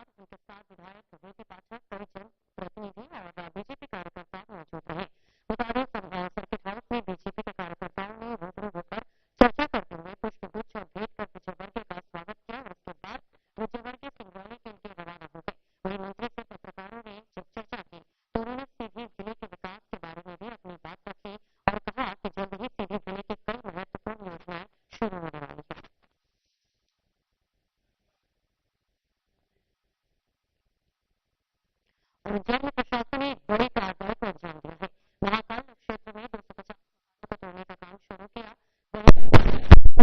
दौरान उनके साथ विधायक वीपी पाठक, परिजन, प्रतिनिधि और बीजेपी कार्यकर्ता मौजूद रहे। मुताबिक सर्किट हाउस में बीजेपी के कार्यकर्ताओं ने रूबरू होकर चर्चा करते हुए पुष्पगुच्छ और भेंट कर विजयवर्गीय का स्वागत किया और उसके बाद विजयवर्गीय सिंगरौली के लिए रवाना हो गए। वहीं मंत्री से पत्रकारों ने जब चर्चा की तो उन्होंने सीधी जिले के विकास के बारे में भी अपनी बात रखी और कहा कि जल्द ही सीधी जिले की कई महत्वपूर्ण योजनाएं शुरू होने वाली हैं। उज्जैन में प्रशासन ने एक बड़ी कार्रवाई को अंजाम दिया है। महाकाल क्षेत्र में 250 को तोड़ने का काम शुरू किया,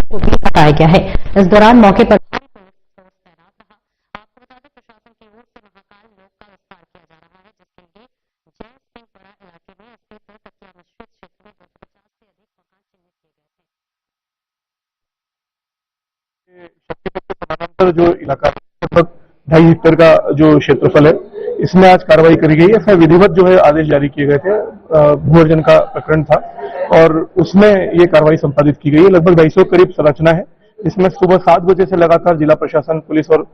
को भी बताया गया है। इस दौरान मौके पर भारी पुलिस फोर्स तैनात रहा। आपको बता दें, प्रशासन की ओर से महाकाल लोक का विस्तार किया जा रहा है, जिसके लिए जय सिंहपुरा इलाके में स्थित तकिया मिश्रित क्षेत्र में 250 से अधिक मकान चिन्हित किए गए थे। शक्तिपथ के समानांतर जो इलाका लगभग 2.5 हेक्टेयर का जो क्षेत्रफल है, इसमें आज कार्रवाई करी गई है। इसमें विधिवत जो है आदेश जारी किए गए थे। भूअर्जन का प्रकरण था और उसमें ये कार्रवाई संपादित की गई है। लगभग 250 करीब संरचना है। इसमें सुबह 7 बजे से लगातार जिला प्रशासन, पुलिस और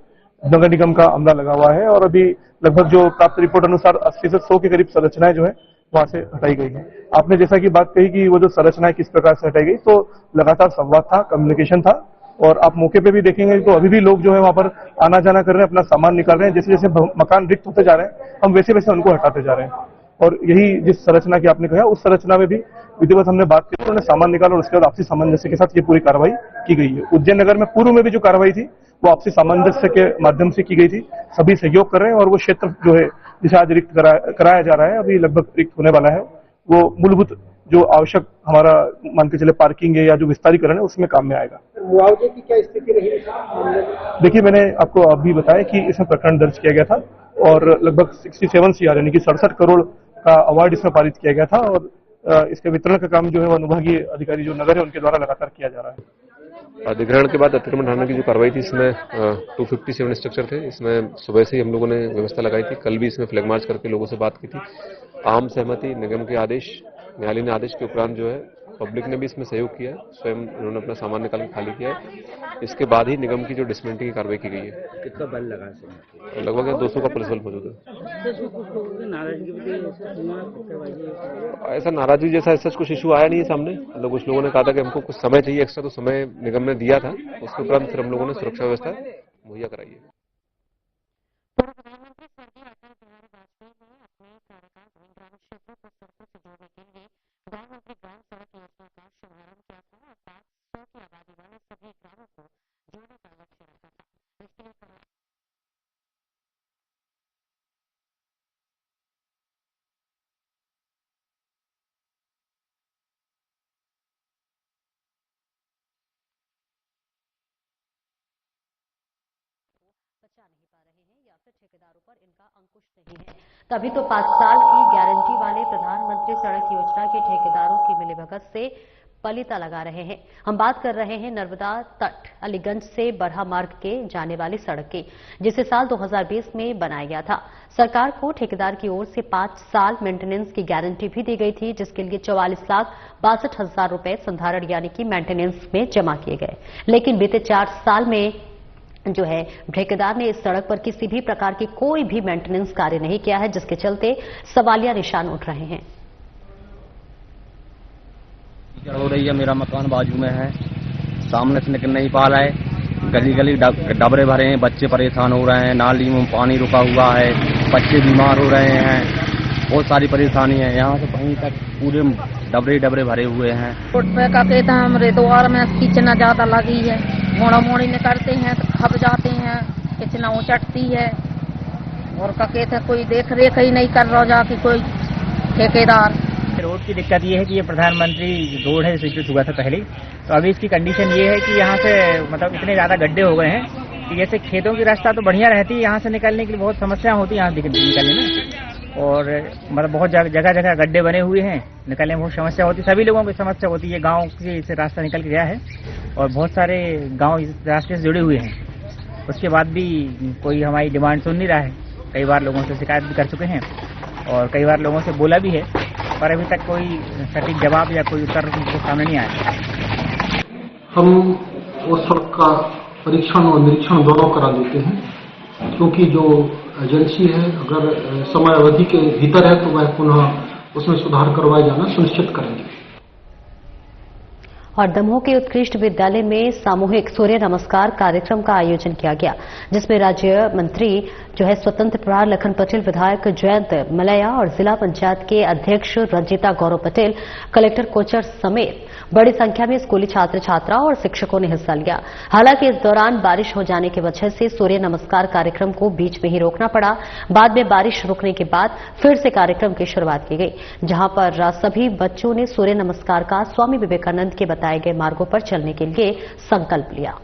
नगर निगम का अमला लगा हुआ है और अभी लगभग जो प्राप्त रिपोर्ट अनुसार 80 से 100 के करीब संरचनाएं जो है वहां से हटाई गई है। आपने जैसा कि बात कही कि वो जो संरचनाएं किस प्रकार से हटाई गई, तो लगातार संवाद था, कम्युनिकेशन था और आप मौके पे भी देखेंगे तो अभी भी लोग जो है वहां पर आना जाना कर रहे हैं, अपना सामान निकाल रहे हैं। जैसे जैसे मकान रिक्त होते जा रहे हैं, हम वैसे वैसे उनको हटाते जा रहे हैं। और यही जिस संरचना की आपने कहा, उस संरचना में भी विधिवत हमने बात की, उन्होंने सामान निकाला और उसके बाद आपसी सामंजस्य के साथ ये पूरी कार्रवाई की गई है। उज्जैन नगर में पूर्व में भी जो कार्रवाई थी वो आपसी सामंजस्य के माध्यम से की गई थी। सभी सहयोग कर रहे हैं और वो क्षेत्र जो है जिसे आज रिक्त कराया जा रहा है, अभी लगभग रिक्त होने वाला है, वो मूलभूत जो आवश्यक हमारा मान के चले पार्किंग है या जो विस्तारीकरण है उसमें काम में आएगा। मुआवजे की क्या स्थिति रही? देखिए, मैंने आपको अभी बताया कि इसमें प्रकरण दर्ज किया गया था और लगभग 67 CR यानी कि 67 करोड़ का अवार्ड इसमें पारित किया गया था और इसके वितरण का काम जो है वो अनुभागीय अधिकारी जो नगर है उनके द्वारा लगातार किया जा रहा है। अधिग्रहण के बाद अतिक्रमण हटाने की जो कार्रवाई थी, इसमें 257 स्ट्रक्चर थे। इसमें सुबह से ही हम लोगों ने व्यवस्था लगाई थी। कल भी इसमें फ्लैग मार्च करके लोगों से बात की थी। आम सहमति, निगम के आदेश, न्यायालय ने आदेश के उपरांत जो है पब्लिक ने भी इसमें सहयोग किया है। स्वयं उन्होंने अपना सामान निकाल के खाली किया है। इसके बाद ही निगम की जो डिसमेंटलिंग की कार्रवाई की गई है। कितना बल लगा? लगभग 200 का पुलिस बल मौजूद है। ऐसा नाराजगी जैसा सच कुछ इशू आया नहीं है सामने। मतलब कुछ लोगों ने कहा था कि हमको कुछ समय चाहिए एक्स्ट्रा, तो समय निगम ने दिया था। उसके उपरांत फिर हम लोगों ने सुरक्षा व्यवस्था मुहैया कराई है। प्रधानमंत्री स्वर्गीय अटल बिहारी वाजपेयी ने अपने कार्यकाल में ग्रामीण क्षेत्रों को सड़कों से जोड़ने के लिए प्रधानमंत्री ग्राम सड़क योजना का शुभारंभ किया था और 500 की आबादी वाले सभी ग्रामों को जोड़ने का लक्ष्य रखा था। इसके लिए बचा नहीं पा रहे हैं या फिर ठेकेदारों पर इनका अंकुश नहीं है, तभी तो 5 साल की गारंटी वाले प्रधानमंत्री सड़क योजना के ठेकेदारों की मिलीभगत से पलीता लगा रहे हैं। हम बात कर रहे हैं नर्मदा तट अलीगंज से बरहा मार्ग के जाने वाली सड़क की, जिसे साल 2020 में बनाया गया था। सरकार को ठेकेदार की ओर से 5 साल मेंटेनेंस की गारंटी भी दी गई थी, जिसके लिए 44,62,000 रुपए संधारण यानी कि मेंटेनेंस में जमा किए गए। लेकिन बीते 4 साल में जो है ठेकेदार ने इस सड़क पर किसी भी प्रकार की कोई भी मेंटेनेंस कार्य नहीं किया है, जिसके चलते सवालिया निशान उठ रहे हैं। हो रही है, मेरा मकान बाजू में है, सामने से निकल नहीं पा रहा है। गली गली डबरे भरे हैं, बच्चे परेशान हो रहे हैं, नाली में पानी रुका हुआ है, बच्चे बीमार हो रहे हैं, बहुत सारी परेशानी है। यहाँ से कहीं तक पूरे डबरे भरे हुए हैं। कहते हैं हमारे द्वार में किचना ज्यादा लगी है, मोड़ा मोड़ी निकलते हैं तो खप जाते हैं, किचना उचटती है और कहते हैं कोई देख रेख ही नहीं कर रहा जाके कोई ठेकेदार। रोड की दिक्कत ये है कि ये प्रधानमंत्री रोड है, स्वीकृत हुआ था पहले, तो अभी इसकी कंडीशन ये है कि यहाँ से मतलब इतने ज्यादा गड्ढे हो गए हैं कि जैसे खेतों की रास्ता तो बढ़िया रहती है, यहाँ से निकलने के लिए बहुत समस्या होती है यहाँ निकलने में। और मतलब बहुत जगह जगह गड्ढे बने हुए हैं, निकलने में बहुत समस्या होती है, सभी लोगों की समस्या होती है। गाँव से रास्ता निकल के गया है और बहुत सारे गाँव इस रास्ते से जुड़े हुए हैं। उसके बाद भी कोई हमारी डिमांड सुन नहीं रहा है। कई बार लोगों से शिकायत भी कर चुके हैं और कई बार लोगों से बोला भी है, पर अभी तक कोई सटीक जवाब या कोई उत्तर उनके सामने नहीं आया। हम उस सड़क का परीक्षण और निरीक्षण दोनों करा देते हैं क्योंकि जो एजेंसी है अगर समय अवधि के भीतर है तो वह पुनः उसमें सुधार करवाया जाना सुनिश्चित करेंगे। और दमोह के उत्कृष्ट विद्यालय में सामूहिक सूर्य नमस्कार कार्यक्रम का आयोजन किया गया, जिसमें राज्य मंत्री जो है स्वतंत्र प्रभार लखन पटेल, विधायक जयंत मलैया और जिला पंचायत के अध्यक्ष रंजीता गौरव पटेल, कलेक्टर कोचर समेत बड़ी संख्या में स्कूली छात्र छात्राओं और शिक्षकों ने हिस्सा लिया। हालांकि इस दौरान बारिश हो जाने की वजह से सूर्य नमस्कार कार्यक्रम को बीच में ही रोकना पड़ा। बाद में बारिश रुकने के बाद फिर से कार्यक्रम की शुरुआत की गई, जहां पर सभी बच्चों ने सूर्य नमस्कार का स्वामी विवेकानंद के बताए गए मार्गों पर चलने के लिए संकल्प लिया।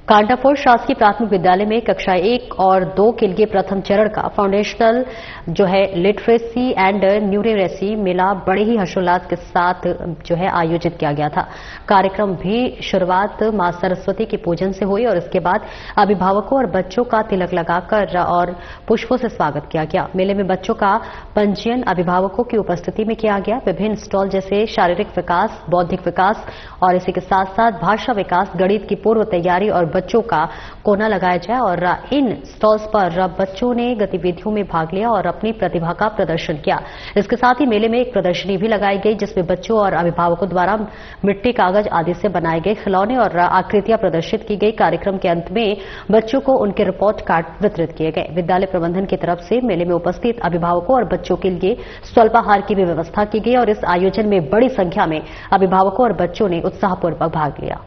कांटाफोर शासकीय प्राथमिक विद्यालय में कक्षा 1 और 2 के लिए प्रथम चरण का फाउंडेशनल जो है लिटरेसी एंड न्यूमरेसी मेला बड़े ही हर्षोल्लास के साथ जो है आयोजित किया गया था। कार्यक्रम भी शुरुआत मां सरस्वती के पूजन से हुई और इसके बाद अभिभावकों और बच्चों का तिलक लगाकर और पुष्पों से स्वागत किया गया। मेले में बच्चों का पंजीयन अभिभावकों की उपस्थिति में किया गया। विभिन्न स्टॉल जैसे शारीरिक विकास, बौद्धिक विकास और इसी के साथ साथ भाषा विकास, गणित की पूर्व तैयारी और बच्चों का कोना लगाया जाए और इन स्टॉल्स पर बच्चों ने गतिविधियों में भाग लिया और अपनी प्रतिभा का प्रदर्शन किया। इसके साथ ही मेले में एक प्रदर्शनी भी लगाई गई, जिसमें बच्चों और अभिभावकों द्वारा मिट्टी, कागज आदि से बनाए गए खिलौने और आकृतियां प्रदर्शित की गई। कार्यक्रम के अंत में बच्चों को उनके रिपोर्ट कार्ड वितरित किए गए। विद्यालय प्रबंधन की तरफ से मेले में उपस्थित अभिभावकों और बच्चों के लिए स्वल्पाहार की भी व्यवस्था की गई और इस आयोजन में बड़ी संख्या में अभिभावकों और बच्चों ने उत्साहपूर्वक भाग लिया।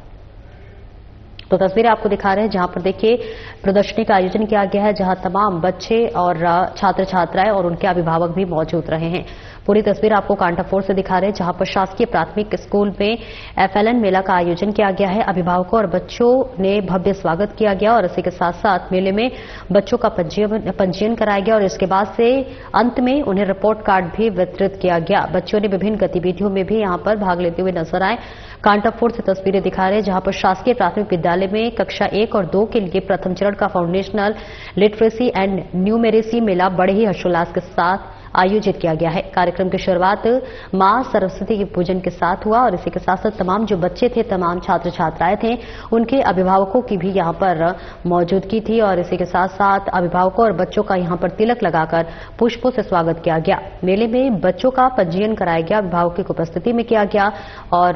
तो तस्वीरें आपको दिखा रहे हैं, जहां पर देखिए प्रदर्शनी का आयोजन किया गया है, जहां तमाम बच्चे और छात्र छात्राएं और उनके अभिभावक भी मौजूद रहे हैं। पूरी तस्वीर आपको कांटाफोर से दिखा रहे हैं, जहां पर शासकीय प्राथमिक स्कूल में FLN मेला का आयोजन किया गया है। अभिभावकों और बच्चों ने भव्य स्वागत किया गया और इसी के साथ साथ मेले में बच्चों का पंजीयन कराया गया और इसके बाद से अंत में उन्हें रिपोर्ट कार्ड भी वितरित किया गया। बच्चों ने विभिन्न गतिविधियों में भी यहां पर भाग लेते हुए नजर आए। कांटाफोर से तस्वीरें दिखा रहे हैं, जहां पर शासकीय प्राथमिक विद्यालय में कक्षा 1 और 2 के लिए प्रथम चरण का फाउंडेशनल लिटरेसी एंड न्यूमेरेसी मेला बड़े ही हर्षोल्लास के साथ आयोजित किया गया है। कार्यक्रम की शुरुआत मां सरस्वती के पूजन के साथ हुआ और इसी के साथ साथ तमाम जो बच्चे थे, तमाम छात्र छात्राएं थे, उनके अभिभावकों की भी यहां पर मौजूदगी थी और इसी के साथ साथ अभिभावकों और बच्चों का यहां पर तिलक लगाकर पुष्पों से स्वागत किया गया। मेले में बच्चों का पंजीयन कराया गया, अभिभावकों की उपस्थिति में किया गया और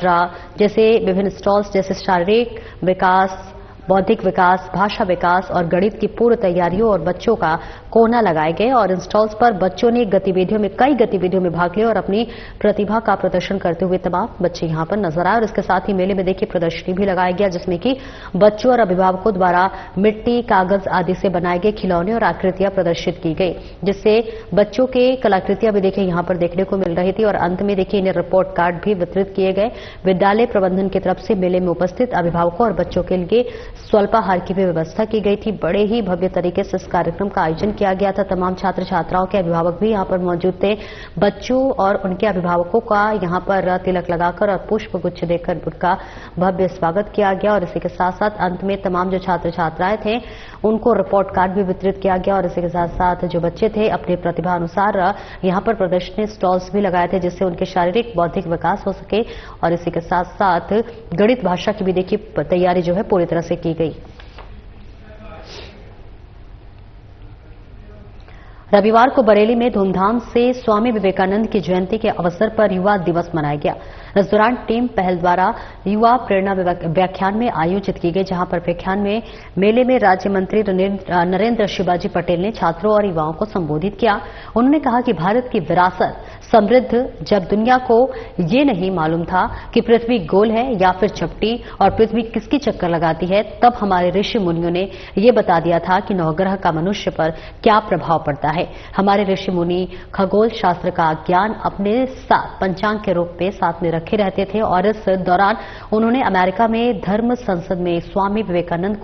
जैसे विभिन्न स्टॉल्स जैसे शारीरिक विकास, बौद्धिक विकास, भाषा विकास और गणित की पूर्व तैयारियों और बच्चों का कोना लगाए गए और इन स्टॉल्स पर बच्चों ने कई गतिविधियों में भाग लिया और अपनी प्रतिभा का प्रदर्शन करते हुए तमाम बच्चे यहां पर नजर आए। और इसके साथ ही मेले में देखिए प्रदर्शनी भी लगाया गया, जिसमें कि बच्चों और अभिभावकों द्वारा मिट्टी, कागज आदि से बनाए गए खिलौने और आकृतियां प्रदर्शित की गई, जिससे बच्चों के कलाकृतियां भी देखिए यहां पर देखने को मिल रही थी और अंत में देखिए इन्हें रिपोर्ट कार्ड भी वितरित किए गए। विद्यालय प्रबंधन की तरफ से मेले में उपस्थित अभिभावकों और बच्चों के लिए स्वल्पाहार की भी व्यवस्था की गई थी। बड़े ही भव्य तरीके से इस कार्यक्रम का आयोजन किया गया था। तमाम छात्र छात्राओं के अभिभावक भी यहां पर मौजूद थे। बच्चों और उनके अभिभावकों का यहां पर तिलक लगाकर और पुष्प गुच्छ देकर उनका भव्य स्वागत किया गया और इसी के साथ साथ अंत में तमाम जो छात्र छात्राएं थे उनको रिपोर्ट कार्ड भी वितरित किया गया और इसी के साथ साथ जो बच्चे थे अपनी प्रतिभा अनुसार यहां पर प्रदर्शनी स्टॉल्स भी लगाए थे, जिससे उनके शारीरिक बौद्धिक विकास हो सके और इसी के साथ साथ गणित भाषा की भी देखिए तैयारी जो है पूरी तरह से की गई। रविवार को बरेली में धूमधाम से स्वामी विवेकानंद की जयंती के अवसर पर युवा दिवस मनाया गया। इस दौरान टीम पहल द्वारा युवा प्रेरणा व्याख्यान में आयोजित की गई, जहां पर व्याख्यान में मेले में राज्य मंत्री नरेंद्र शिवाजी पटेल ने छात्रों और युवाओं को संबोधित किया। उन्होंने कहा कि भारत की विरासत समृद्ध, जब दुनिया को ये नहीं मालूम था कि पृथ्वी गोल है या फिर चपटी और पृथ्वी किसकी चक्कर लगाती है, तब हमारे ऋषि मुनियों ने ये बता दिया था कि नवग्रह का मनुष्य पर क्या प्रभाव पड़ता है। हमारे ऋषि मुनि खगोल शास्त्र का ज्ञान अपने साथ पंचांग के रूप में साथ में रखे रहते थे और इस दौरान उन्होंने अमेरिका में धर्म संसद में स्वामी विवेकानंद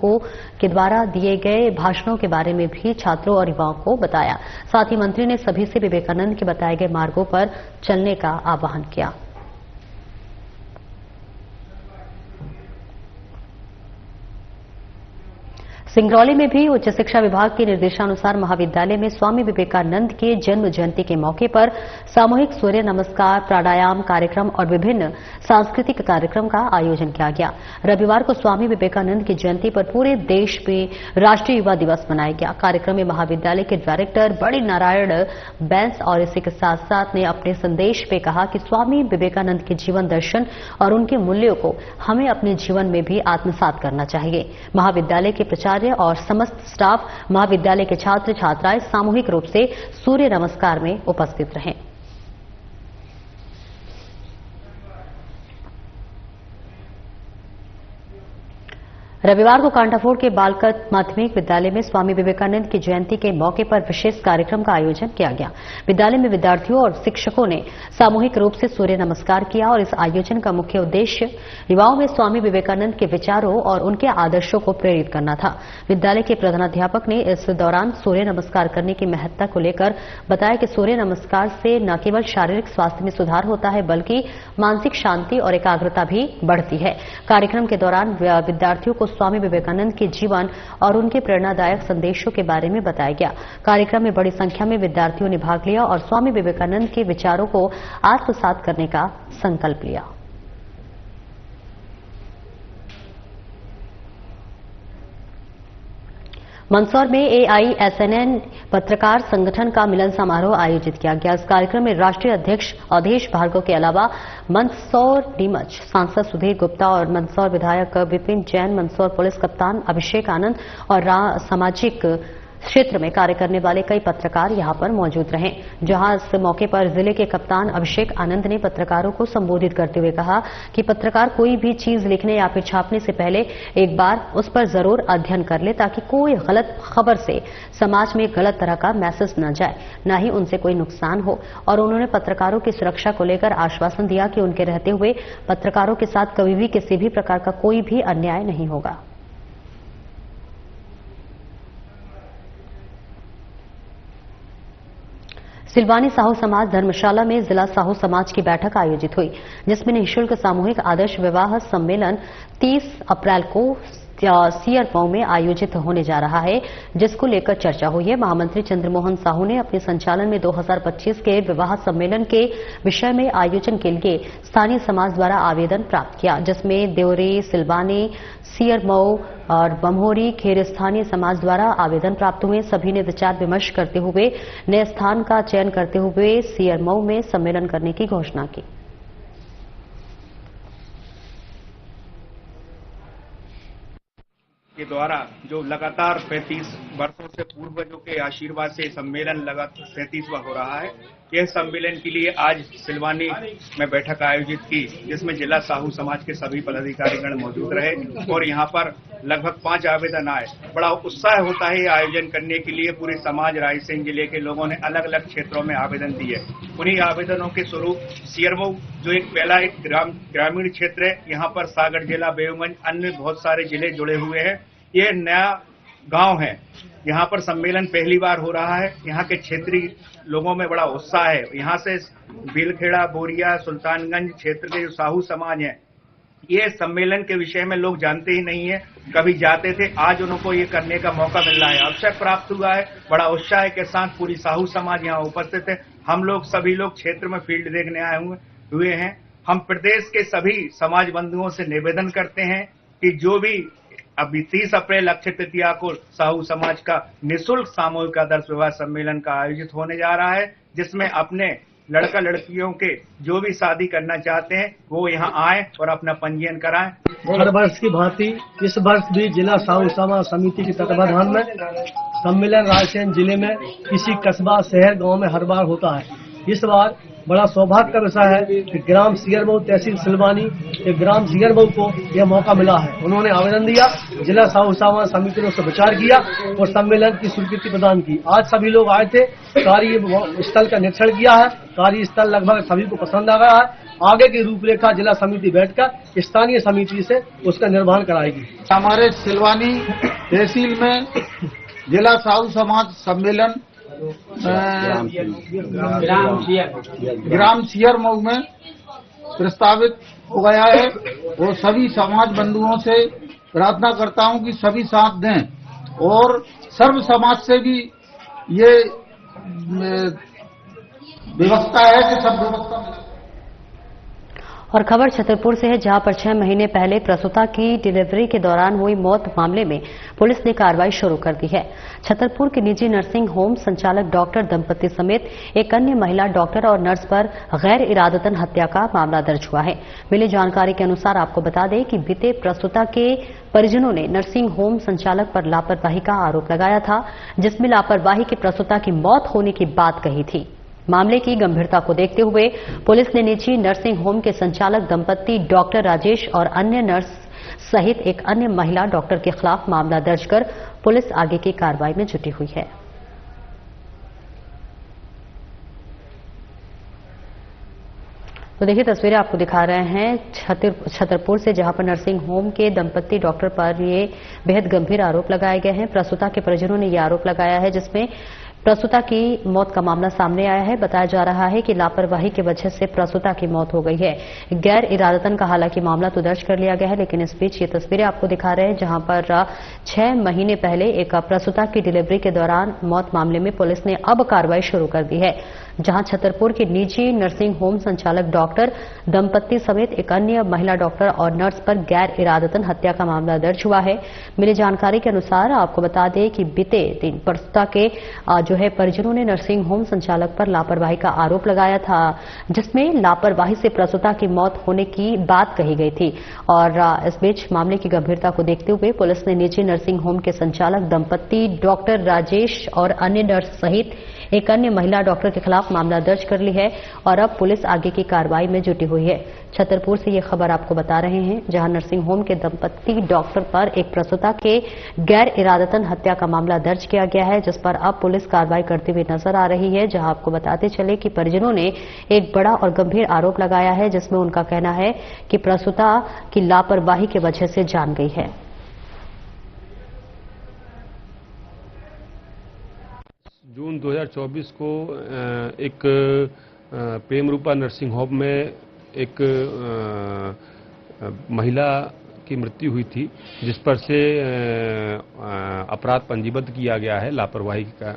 के द्वारा दिए गए भाषणों के बारे में भी छात्रों और युवाओं को बताया। साथ ही मंत्री ने सभी से विवेकानंद के बताए गए मार्गों पर चलने का आह्वान किया। सिंगरौली में भी उच्च शिक्षा विभाग के निर्देशानुसार महाविद्यालय में स्वामी विवेकानंद के जन्म जयंती के मौके पर सामूहिक सूर्य नमस्कार, प्राणायाम कार्यक्रम और विभिन्न सांस्कृतिक कार्यक्रम का आयोजन किया गया। रविवार को स्वामी विवेकानंद की जयंती पर पूरे देश में राष्ट्रीय युवा दिवस मनाया गया। कार्यक्रम में महाविद्यालय के डायरेक्टर बड़ी नारायण बैंस और इसी के साथ साथ ने अपने संदेश में कहा कि स्वामी विवेकानंद के जीवन दर्शन और उनके मूल्यों को हमें अपने जीवन में भी आत्मसात करना चाहिए। महाविद्यालय के प्राचार्य और समस्त स्टाफ, महाविद्यालय के छात्र छात्राएं सामूहिक रूप से सूर्य नमस्कार में उपस्थित रहे। रविवार को कांटाफोड़ के बालकत माध्यमिक विद्यालय में स्वामी विवेकानंद की जयंती के मौके पर विशेष कार्यक्रम का आयोजन किया गया। विद्यालय में विद्यार्थियों और शिक्षकों ने सामूहिक रूप से सूर्य नमस्कार किया और इस आयोजन का मुख्य उद्देश्य युवाओं में स्वामी विवेकानंद के विचारों और उनके आदर्शों को प्रेरित करना था। विद्यालय के प्रधानाध्यापक ने इस दौरान सूर्य नमस्कार करने की महत्ता को लेकर बताया कि सूर्य नमस्कार से न केवल शारीरिक स्वास्थ्य में सुधार होता है बल्कि मानसिक शांति और एकाग्रता भी बढ़ती है। कार्यक्रम के दौरान विद्यार्थियों को स्वामी विवेकानंद के जीवन और उनके प्रेरणादायक संदेशों के बारे में बताया गया। कार्यक्रम में बड़ी संख्या में विद्यार्थियों ने भाग लिया और स्वामी विवेकानंद के विचारों को आत्मसात करने का संकल्प लिया। मंदसौर में AISNN पत्रकार संगठन का मिलन समारोह आयोजित किया गया। इस कार्यक्रम में राष्ट्रीय अध्यक्ष अवधेश भार्गव के अलावा मंदसौर नीमच सांसद सुधीर गुप्ता और मंदसौर विधायक विपिन जैन, मंदसौर पुलिस कप्तान अभिषेक आनंद और सामाजिक क्षेत्र में कार्य करने वाले कई पत्रकार यहां पर मौजूद रहे। जहां इस मौके पर जिले के कप्तान अभिषेक आनंद ने पत्रकारों को संबोधित करते हुए कहा कि पत्रकार कोई भी चीज लिखने या फिर छापने से पहले एक बार उस पर जरूर अध्ययन कर ले ताकि कोई गलत खबर से समाज में गलत तरह का मैसेज न जाए, न ही उनसे कोई नुकसान हो। और उन्होंने पत्रकारों की सुरक्षा को लेकर आश्वासन दिया कि उनके रहते हुए पत्रकारों के साथ कभी भी किसी भी प्रकार का कोई भी अन्याय नहीं होगा। सिलवानी साहू समाज धर्मशाला में जिला साहू समाज की बैठक आयोजित हुई, जिसमें निःशुल्क सामूहिक आदर्श विवाह सम्मेलन 30 अप्रैल को सियरमऊ में आयोजित होने जा रहा है, जिसको लेकर चर्चा हुई है। महामंत्री चंद्रमोहन साहू ने अपने संचालन में 2025 के विवाह सम्मेलन के विषय में आयोजन के लिए स्थानीय समाज द्वारा आवेदन प्राप्त किया, जिसमें देवरी, सिलवानी, सियरमऊ और बम्होरी खेर स्थानीय समाज द्वारा आवेदन प्राप्त हुए। सभी ने विचार विमर्श करते हुए नए स्थान का चयन करते हुए सियरमऊ में सम्मेलन करने की घोषणा की। के द्वारा जो लगातार 35 वर्षों से पूर्वजों के आशीर्वाद से सम्मेलन लगातार 37वां हो रहा है। यह सम्मेलन के लिए आज सिलवानी में बैठक आयोजित की, जिसमें जिला साहू समाज के सभी पदाधिकारीगण मौजूद रहे और यहां पर लगभग 5 आवेदन आए। बड़ा उत्साह होता है ये आयोजन करने के लिए। पूरे समाज रायसेन जिले के लोगों ने अलग अलग क्षेत्रों में आवेदन दिए। उन्हीं आवेदनों के स्वरूप सियरमऊ जो एक पहला एक ग्रामीण क्षेत्र है, यहाँ पर सागर जिला, बेऊगंज, अन्य बहुत सारे जिले जुड़े हुए हैं। ये नया गांव है, यहाँ पर सम्मेलन पहली बार हो रहा है। यहाँ के क्षेत्रीय लोगों में बड़ा उत्साह है। यहाँ से भीलखेड़ा, बोरिया, सुल्तानगंज क्षेत्र के जो साहू समाज हैं, ये सम्मेलन के विषय में लोग जानते ही नहीं है, कभी जाते थे। आज उनको ये करने का मौका मिल रहा है, अवसर प्राप्त हुआ है। बड़ा उत्साह के साथ पूरी साहू समाज यहाँ उपस्थित है। हम लोग सभी लोग क्षेत्र में फील्ड देखने आए हुए हैं। हम प्रदेश के सभी समाज बंधुओं से निवेदन करते हैं कि जो भी अभी 30 अप्रैल अक्षय तृतीया को साहू समाज का निःशुल्क सामूहिक आदर्श विवाह सम्मेलन का आयोजित होने जा रहा है, जिसमें अपने लड़का लड़कियों के जो भी शादी करना चाहते हैं वो यहाँ आए और अपना पंजीयन कराएं। हर वर्ष की भांति इस वर्ष भी जिला साहू समाज समिति के तत्वाधान में सम्मेलन रायसेन जिले में किसी कस्बा, शहर, गांव में हर बार होता है। इस बार बड़ा सौभाग्य का विषय है कि ग्राम सियरमऊ, तहसील सिलवानी के ग्राम सियरमऊ को यह मौका मिला है। उन्होंने आवेदन दिया, जिला साहू समाज समिति ने उससे विचार किया और सम्मेलन की स्वीकृति प्रदान की। आज सभी लोग आए थे, कार्य स्थल का निरीक्षण किया है। कार्य स्थल लगभग सभी को पसंद आ गया है। आगे की रूपरेखा जिला समिति बैठकर स्थानीय समिति से उसका निर्वहन कराएगी। हमारे सिलवानी तहसील में जिला साहू समाज सम्मेलन ग्राम सियरमऊ में प्रस्तावित हो गया है और सभी समाज बंधुओं से प्रार्थना करता हूं कि सभी साथ दें और सर्व समाज से भी ये व्यवस्था है कि सब व्यवस्था में। और खबर छतरपुर से है, जहां पर 6 महीने पहले प्रसूता की डिलीवरी के दौरान हुई मौत मामले में पुलिस ने कार्रवाई शुरू कर दी है। छतरपुर के निजी नर्सिंग होम संचालक डॉक्टर दंपति समेत एक अन्य महिला डॉक्टर और नर्स पर गैर इरादतन हत्या का मामला दर्ज हुआ है। मिली जानकारी के अनुसार आपको बता दें कि बीते प्रसूता के परिजनों ने नर्सिंग होम संचालक पर लापरवाही का आरोप लगाया था, जिसमें लापरवाही की प्रसूता की मौत होने की बात कही थी। मामले की गंभीरता को देखते हुए पुलिस ने निजी नर्सिंग होम के संचालक दंपति डॉक्टर राजेश और अन्य नर्स सहित एक अन्य महिला डॉक्टर के खिलाफ मामला दर्ज कर पुलिस आगे की कार्रवाई में जुटी हुई है। तो देखिए तस्वीरें आपको दिखा रहे हैं छतरपुर से, जहां पर नर्सिंग होम के दंपति डॉक्टर पर ये बेहद गंभीर आरोप लगाए गए हैं। प्रसूता के परिजनों ने यह आरोप लगाया है, जिसमें प्रसूता की मौत का मामला सामने आया है। बताया जा रहा है कि लापरवाही की वजह से प्रसूता की मौत हो गई है। गैर इरादतन का हालांकि मामला तो दर्ज कर लिया गया है, लेकिन इस बीच ये तस्वीरें आपको दिखा रहे हैं, जहां पर 6 महीने पहले एक प्रसूता की डिलीवरी के दौरान मौत मामले में पुलिस ने अब कार्रवाई शुरू कर दी है, जहां छतरपुर के निजी नर्सिंग होम संचालक डॉक्टर दंपति समेत एक अन्य महिला डॉक्टर और नर्स पर गैर इरादतन हत्या का मामला दर्ज हुआ है। मिली जानकारी के अनुसार आपको बता दें कि बीते दिन प्रसूता के परिजनों ने नर्सिंग होम संचालक पर लापरवाही का आरोप लगाया था, जिसमें लापरवाही से प्रसूता की मौत होने की बात कही गई थी। और इस बीच मामले की गंभीरता को देखते हुए पुलिस ने निजी नर्सिंग होम के संचालक दंपति डॉक्टर राजेश और अन्य नर्स सहित एक अन्य महिला डॉक्टर के खिलाफ मामला दर्ज कर ली है और अब पुलिस आगे की कार्रवाई में जुटी हुई है। छतरपुर से ये खबर आपको बता रहे हैं, जहां नर्सिंग होम के दंपति डॉक्टर पर एक प्रसूता के गैर इरादतन हत्या का मामला दर्ज किया गया है, जिस पर अब पुलिस कार्रवाई करती हुई नजर आ रही है। जहां आपको बताते चले कि परिजनों ने एक बड़ा और गंभीर आरोप लगाया है, जिसमें उनका कहना है कि प्रसूता की लापरवाही की वजह से जान गई है। जून 2024 को एक प्रेम रूपा नर्सिंग होम में एक महिला की मृत्यु हुई थी, जिस पर से अपराध पंजीबद्ध किया गया है लापरवाही का,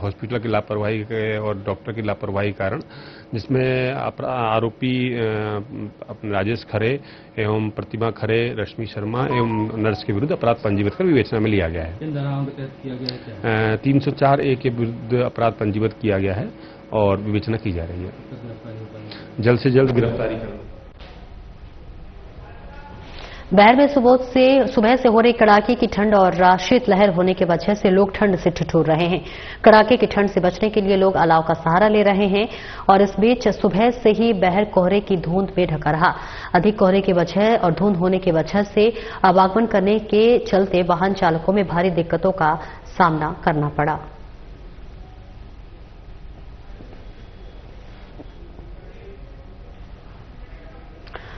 हॉस्पिटल की लापरवाही और डॉक्टर की लापरवाही कारण, जिसमें आरोपी अपने राजेश खरे एवं प्रतिमा खरे, रश्मि शर्मा एवं नर्स के विरुद्ध अपराध पंजीबद्ध कर विवेचना में लिया गया है। 304A के विरुद्ध अपराध पंजीबद्ध किया गया है और विवेचना की जा रही है। जल्द से जल्द गिरफ्तारी कर। बहर में सुबह से हो रही कड़ाके की ठंड और शीतलहर होने की वजह से लोग ठंड से ठिठुर रहे हैं। कड़ाके की ठंड से बचने के लिए लोग अलाव का सहारा ले रहे हैं और इस बीच सुबह से ही बहर कोहरे की धुंध में ढका रहा। अधिक कोहरे की वजह और धुंध होने की वजह से आवागमन करने के चलते वाहन चालकों में भारी दिक्कतों का सामना करना पड़ा।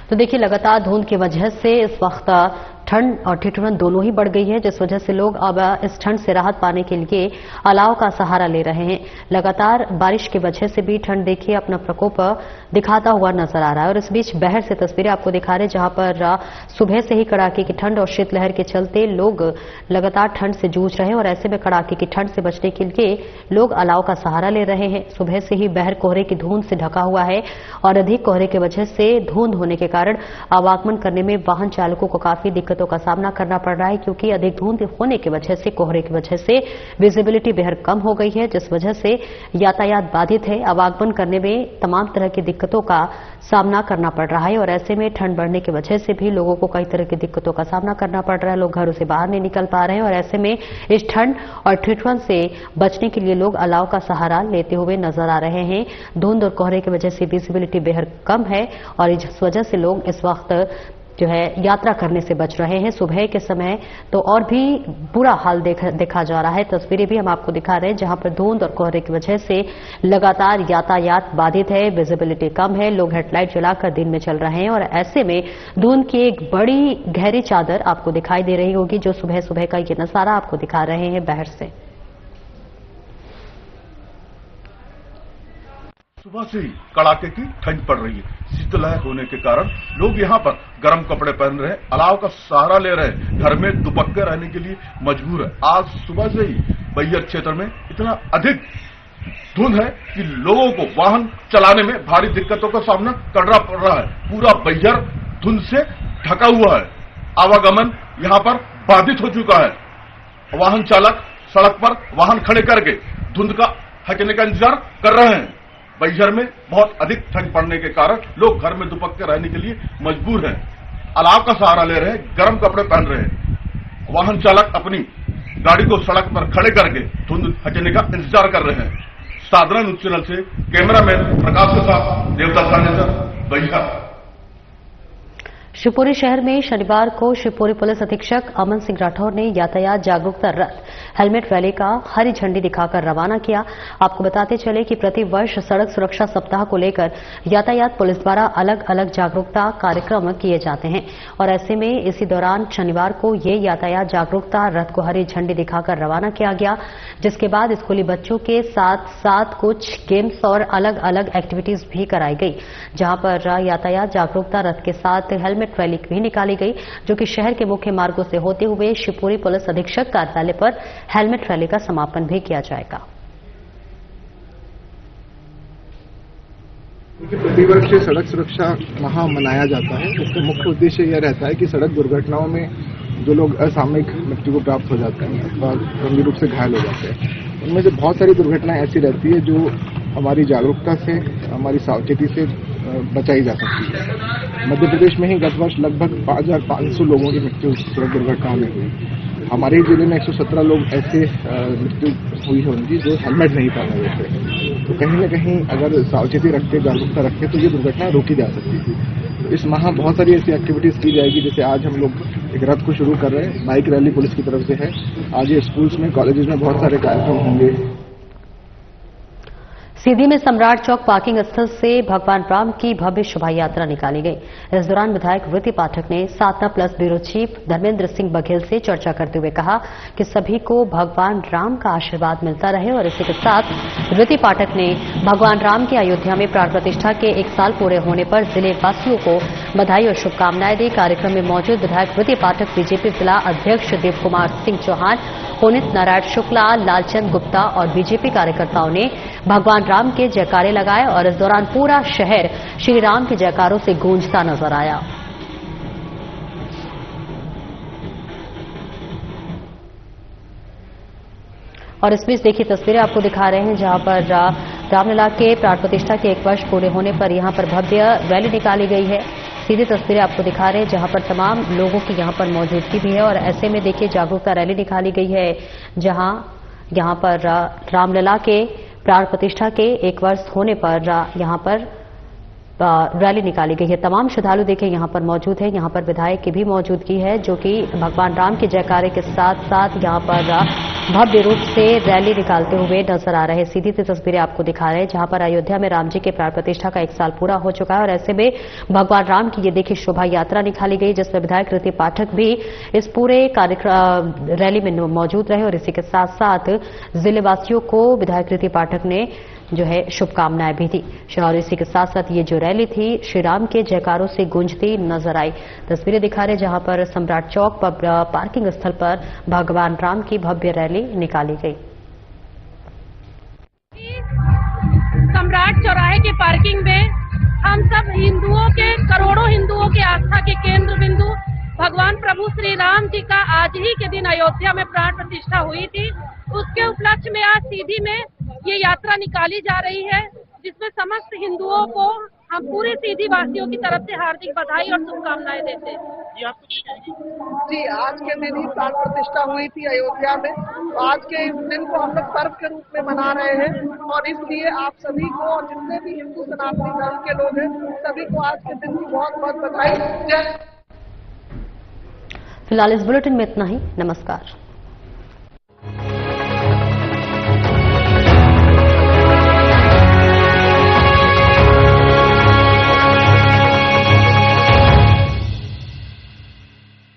तो देखिए, लगातार धुंध की वजह से इस वक्त ठंड और ठिठुरन दोनों ही बढ़ गई है, जिस वजह से लोग अब इस ठंड से राहत पाने के लिए अलाव का सहारा ले रहे हैं। लगातार बारिश की वजह से भी ठंड देखिए अपना प्रकोप दिखाता हुआ नजर आ रहा है। और इस बीच बहर से तस्वीरें आपको दिखा रहे हैं, जहां पर सुबह से ही कड़ाके की ठंड और शीतलहर के चलते लोग लगातार ठंड से जूझ रहे हैं और ऐसे में कड़ाके की ठंड से बचने के लिए लोग अलाव का सहारा ले रहे हैं। सुबह से ही बहर कोहरे की धुंध से ढका हुआ है और अधिक कोहरे की वजह से धुंध होने के कारण आवागमन करने में वाहन चालकों को काफी दिक्कतों का सामना करना पड़ रहा है, क्योंकि अधिक धुंध होने की वजह से, कोहरे की वजह से विजिबिलिटी बेहद कम हो गई है, जिस वजह से यातायात बाधित है। आवागमन करने में तमाम तरह की दिक्कतों का सामना करना पड़ रहा है और ऐसे में ठंड बढ़ने की वजह से भी लोगों को कई तरह की दिक्कतों का सामना करना पड़ रहा है। लोग घरों से बाहर नहीं निकल पा रहे हैं और ऐसे में इस ठंड और ठिठुरन से बचने के लिए लोग अलाव का सहारा लेते हुए नजर आ रहे हैं। धुंध और कोहरे की वजह से विजिबिलिटी बेहद कम है और इस वजह से लोग इस वक्त यात्रा करने से बच रहे हैं। सुबह के समय तो और भी बुरा हाल देखा जा रहा है। तस्वीरें भी हम आपको दिखा रहे हैं, जहां पर धुंध और कोहरे की वजह से लगातार यातायात बाधित है, विजिबिलिटी कम है, लोग हेडलाइट जलाकर दिन में चल रहे हैं और ऐसे में धुंध की एक बड़ी गहरी चादर आपको दिखाई दे रही होगी, जो सुबह सुबह का ये नजारा आपको दिखा रहे हैं बहर से। सुबह से ही कड़ाके की ठंड पड़ रही है। शीतलहर होने के कारण लोग यहाँ पर गर्म कपड़े पहन रहे हैं, अलाव का सहारा ले रहे हैं, घर में दुपक्के रहने के लिए मजबूर है। आज सुबह से ही बैहर क्षेत्र में इतना अधिक धुंध है कि लोगों को वाहन चलाने में भारी दिक्कतों का सामना करना पड़ रहा है। पूरा बैहर धुंध से ढका हुआ है, आवागमन यहाँ पर बाधित हो चुका है। वाहन चालक सड़क पर वाहन खड़े करके धुंध का हटने का इंतजार कर रहे हैं। बैहर में बहुत अधिक ठंड पड़ने के कारण लोग घर में दुपक्के रहने के लिए मजबूर हैं, अलाव का सहारा ले रहे हैं, गर्म कपड़े पहन रहे हैं। वाहन चालक अपनी गाड़ी को सड़क पर खड़े करके धुंध हटने का इंतजार कर रहे हैं। साधना न्यूज चैनल से कैमरामैन प्रकाश के साथ देवता सानेसर, बैहर। शिवपुरी शहर में शनिवार को शिवपुरी पुलिस अधीक्षक अमन सिंह राठौर ने यातायात जागरूकता रथ हेलमेट रैली का हरी झंडी दिखाकर रवाना किया। आपको बताते चले कि प्रति वर्ष सड़क सुरक्षा सप्ताह को लेकर यातायात पुलिस द्वारा अलग अलग जागरूकता कार्यक्रम किए जाते हैं और ऐसे में इसी दौरान शनिवार को ये यातायात जागरूकता रथ को हरी झंडी दिखाकर रवाना किया गया, जिसके बाद स्कूली बच्चों के साथ साथ कुछ गेम्स और अलग अलग एक्टिविटीज भी कराई गई, जहां पर यातायात जागरूकता रथ के साथ हेलमेट रैली भी निकाली गई, जो कि शहर के मुख्य मार्गों से होते हुए शिवपुरी पुलिस अधीक्षक कार्यालय पर हेलमेट रैली का समापन भी किया जाएगा। प्रतिवर्ष सड़क सुरक्षा माह मनाया जाता है। इसका मुख्य उद्देश्य यह रहता है कि सड़क दुर्घटनाओं में जो लोग असामयिक मृत्यु को प्राप्त हो जाते हैं अथवा गंभीर रूप से घायल हो जाते हैं, उनमें से बहुत सारी दुर्घटनाएं ऐसी रहती है जो हमारी जागरूकता से, हमारी सावचेती से बचाई जा सकती है। मध्य प्रदेश में ही गत वर्ष लगभग 5,500 लोगों की मृत्यु सड़क दुर्घटनाओं में हुई। हमारे जिले में 117 लोग ऐसे मृत्यु हुई है उनकी जो हेलमेट नहीं पहने हुए थे। तो कहीं न कहीं अगर सावचेती रखते, जागरूकता रखते तो ये दुर्घटनाएं रोकी जा सकती थी। तो इस माह बहुत सारी ऐसी एक्टिविटीज की जाएगी, जैसे आज हम लोग एक रथ को शुरू कर रहे हैं, बाइक रैली पुलिस की तरफ से है। आज ये स्कूल्स में, कॉलेजेस में बहुत सारे कार्यक्रम होंगे। सीधी में सम्राट चौक पार्किंग स्थल से भगवान राम की भव्य शोभा यात्रा निकाली गई। इस दौरान विधायक वृत्ति पाठक ने Satna plus bureau chief Dharmendra Singh Baghel से चर्चा करते हुए कहा कि सभी को भगवान राम का आशीर्वाद मिलता रहे और इसी के साथ वृत्ति पाठक ने भगवान राम की अयोध्या में प्राण प्रतिष्ठा के 1 साल पूरे होने पर जिले वासियों को बधाई और शुभकामनाएं दी। कार्यक्रम में मौजूद विधायक वृत्ति पाठक, बीजेपी जिला अध्यक्ष देव कुमार सिंह चौहान, पुनीत नारायण शुक्ला, लालचंद गुप्ता और बीजेपी कार्यकर्ताओं ने भगवान राम के जयकारे लगाए और इस दौरान पूरा शहर श्री राम के जयकारों से गूंजता नजर आया। और इस बीच देखिए तस्वीरें आपको दिखा रहे हैं जहां पर रामलला के प्राण प्रतिष्ठा के 1 वर्ष पूरे होने पर यहां पर भव्य रैली निकाली गई है। सीधी तस्वीरें आपको दिखा रहे हैं जहां पर तमाम लोगों की यहां पर मौजूदगी भी है और ऐसे में देखिए जागरूकता रैली निकाली गई है जहां यहां पर रामलला के प्राण प्रतिष्ठा के 1 वर्ष होने पर यहां पर रैली निकाली गई है। तमाम श्रद्धालु देखिए यहां पर मौजूद है। यहां पर विधायक की भी मौजूदगी है जो कि भगवान राम के जयकारे के साथ साथ यहां पर भव्य रूप से रैली निकालते हुए नजर आ रहे हैं। सीधी सी तस्वीरें आपको दिखा रहे हैं जहां पर अयोध्या में राम जी के प्राण प्रतिष्ठा का 1 साल पूरा हो चुका है और ऐसे में भगवान राम की ये देखिए शोभा यात्रा निकाली गई जिसमें विधायक वृत्ति पाठक भी इस पूरे कार्यक्रम रैली में मौजूद रहे और इसी के साथ साथ जिलेवासियों को विधायक वृत्ति पाठक ने जो है शुभकामनाएं भी दी और इसी के साथ साथ ये जो रैली थी श्री राम के जयकारों से गूंजती नजर आई। तस्वीरें दिखा रहे जहां पर सम्राट चौक पर पार्किंग स्थल पर भगवान राम की भव्य रैली निकाली गई। सम्राट चौराहे के पार्किंग में हम सब हिंदुओं के, करोड़ों हिंदुओं के आस्था के केंद्र बिंदु भगवान प्रभु श्री राम जी का आज ही के दिन अयोध्या में प्राण प्रतिष्ठा हुई थी। उसके उपलक्ष्य में आज सीधी में ये यात्रा निकाली जा रही है जिसमें समस्त हिंदुओं को हम पूरे सीधी वासियों की तरफ से हार्दिक बधाई और शुभकामनाएं देते हैं। जी, आज के दिन ही प्राण प्रतिष्ठा हुई थी अयोध्या में। आज के इस दिन को हम लोग पर्व के रूप में मना रहे हैं और इसलिए आप सभी को और जितने भी हिंदू सनातनी धर्म के लोग हैं सभी को आज के दिन की बहुत बहुत बधाई। फिलहाल इस बुलेटिन में इतना ही। नमस्कार।